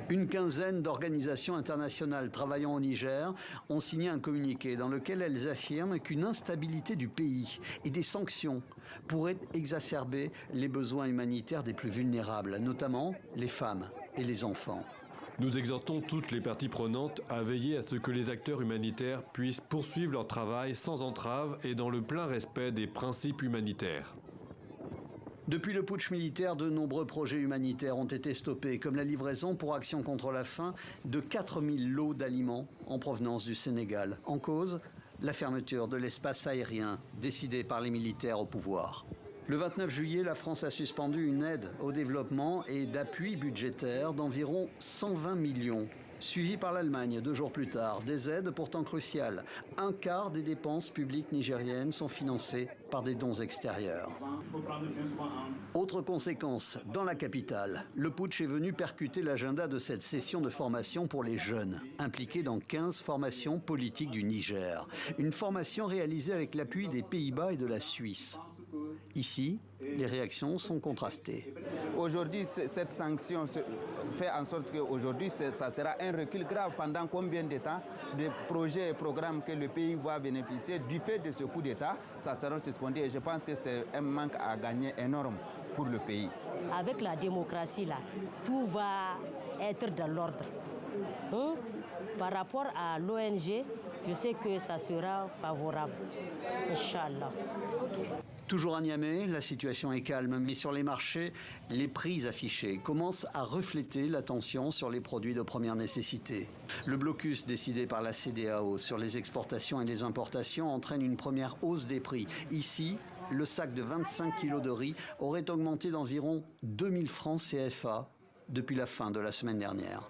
Une quinzaine d'organisations internationales travaillant au Niger ont signé un communiqué dans lequel elles affirment qu'une instabilité du pays et des sanctions pourraient exacerber les besoins humanitaires des plus vulnérables, notamment les femmes et les enfants. Nous exhortons toutes les parties prenantes à veiller à ce que les acteurs humanitaires puissent poursuivre leur travail sans entrave et dans le plein respect des principes humanitaires. Depuis le putsch militaire, de nombreux projets humanitaires ont été stoppés, comme la livraison pour Action contre la faim de 4000 lots d'aliments en provenance du Sénégal. En cause, la fermeture de l'espace aérien décidée par les militaires au pouvoir. Le 29 juillet, la France a suspendu une aide au développement et d'appui budgétaire d'environ 120 millions, suivi par l'Allemagne 2 jours plus tard. Des aides pourtant cruciales. Un quart des dépenses publiques nigériennes sont financées par des dons extérieurs. Autre conséquence, dans la capitale, le putsch est venu percuter l'agenda de cette session de formation pour les jeunes, impliqués dans 15 formations politiques du Niger. Une formation réalisée avec l'appui des Pays-Bas et de la Suisse. Ici, les réactions sont contrastées. Aujourd'hui, cette sanction fait en sorte qu'aujourd'hui, ça sera un recul grave. Pendant combien de temps des projets et programmes que le pays va bénéficier du fait de ce coup d'État, ça sera suspendus. Et je pense que c'est un manque à gagner énorme pour le pays. Avec la démocratie, là, tout va être dans l'ordre. Par rapport à l'ONG, je sais que ça sera favorable. Inch'Allah. Toujours à Niamey, la situation est calme, mais sur les marchés, les prix affichés commencent à refléter la tension sur les produits de première nécessité. Le blocus décidé par la CEDEAO sur les exportations et les importations entraîne une première hausse des prix. Ici, le sac de 25 kg de riz aurait augmenté d'environ 2000 francs CFA depuis la fin de la semaine dernière.